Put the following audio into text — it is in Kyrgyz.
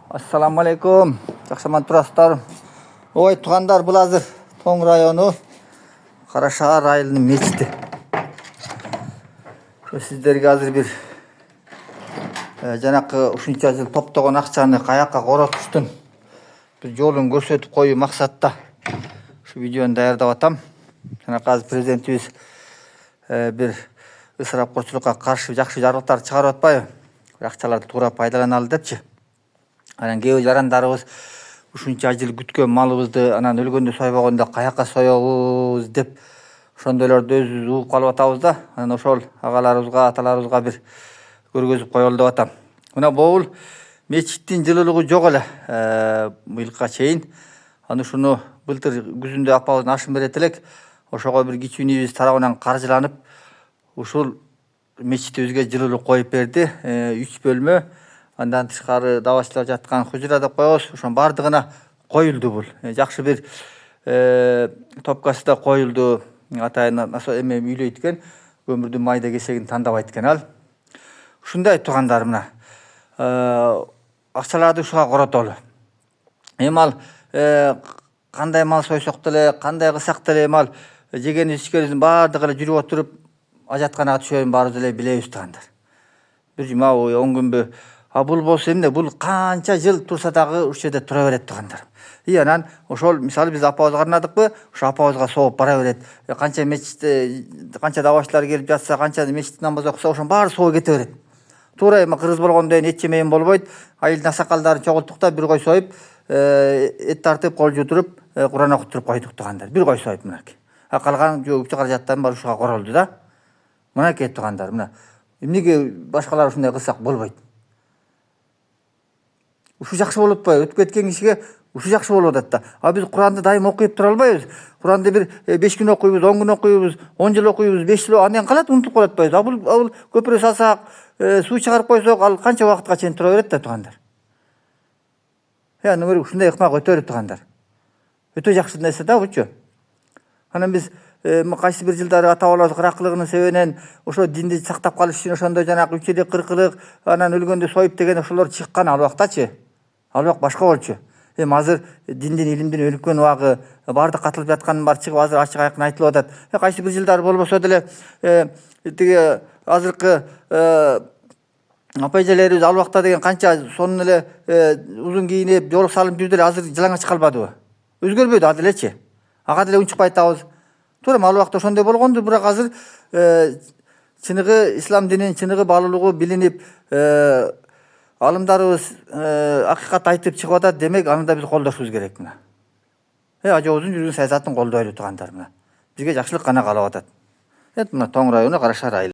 Assalamu alaikum. Жақшаман тұрастарым. Ой, туғандар, бұл азыр Тоң району Қарашағар айылының мечіті. Сіздерге азыр бір жанақы үшінші жыл топтаған ақшаны қаяққа қоратыштың бір жолын көрсетіп қою мақсатта шу видеоны даярдап атам. Жанақы азыр президентіміз бір ысырапқоршылыққа қарсы жақсы жарлықтар шығарып атпай, ақшаларды тура пайдаланалы депчи. Анан кээ жарандарыбыз ушунча жыл күткөн малыбызды анан өлгөндө сойбогондо каяка соебуз деп ошондойлорду өзүбүз угуп калып атабыз да. Анан ошол агаларыбызга, аталарыбызга бир көргөзүп коелу деп атам. Мына бул мечиттин жылуулугу жок эле быйылга чейин. Аны ушуну былтыр күзүндө апабыздын ашын берет элек. Ошого бир кичүүнүбүз тарабынан каржыланып ушул мечитибизге жылуулук коюп берди. 3 бөлмө. Андан тышкары давачылар жаткан хужура деп коебуз. Ошонун бардыгына коюлду бул. Жакшы бир топкасы да коюлду. Атайын эме үйлөйт экен. Өмүрдүн майда кесегин тандабайт экен ал. Ушундай туугандар мына. Акчаларды ушуга коротолу. Эми ал кандай мал сойсок деле, кандай кылсак деле эми ал жегенибиз ичкенибиздин бардыгы эле жүрүп отуруп ажатканага түшөөрүн баарыбыз эле билебиз туугандар. Бир жумабы, 10 күнбү. Бул болсо эмне? Бул канча жыл турса дагы ушул жерде тура берет туугандар. Анан ошол мисалы биз апабызга арнадыкпы, ошо апабызга сооп бара берет. Канча мечитте, канча давачылар келип жатса, канча мечиттин намаз окуса, ошонун баары соо кете берет. Туура эми кыргыз болгондон кийин эт жемеген болбойт. Айылдын аксакалдарын чогулттук да бир кой союп, эт тартып, кол жутуруп, Куран окуттуруп койдук туугандар. Бир кой союп мынакей. Калган жөөкчө каражаттардын баары ушуга королду да. Мынакей туугандар, мына. Эмнеге башкалар ушундай кылсак болбойт? Ушу жакшы болуп атпайбы? Өтүп кеткен кишиге ушу жакшы болуп атат да. Биз Куранды дайым окуп тура албайбыз. Куранды бир 5 күн окуйбуз, 10 күн окуйбуз, 10 жыл окуйбуз, 5 жыл андан калат унутуп калып атпайбыз. Бул көпүрө салсак, суу чыгарып койсок, ал канча убакытка чейин тура берет да туугандар. Аны ушундай ыкмак өтө берет туугандар. Өтө жакшы нерсе да бучу. Анан биз кайсы бир жылдары ата-бабаларыбыз кыракылыгынын себебинен ошо динди сактап калыш үчүн ошондой жанагы 3 элек 40 анан өлгөндө союп деген ошолор чыккан ал убактачы. Ал убак башка болчу. Эми азыр диндин илимдин өнүккөн убагы, баардык катылып жатканын бар чыгып азыр ачык айкын айтылып атат. Кайсы бир жылдары болбосо деле тиги азыркы апа-эжелерибиз ал убакта деген канча сонун эле узун кийинип, жоолук салынып жүрдү эле, азыр жылаңач калбадыбы? Өзгөрбөдү ал делечи. Ага деле унчукпай атабыз. Туура ал убакта ошондой болгонду, бирок азыр чыныгы ислам дининин чыныгы баалуулугу билинип, алымдарыбыз акыйкат айтып чыгып атат. Демек, аны да биз колдошубуз керек мына. Ажообуздун жүргөн саясатын колдойлу туугандар мына. Бизге жакшылык гана каалап атат. Мына Тоң району Карашаар айылы.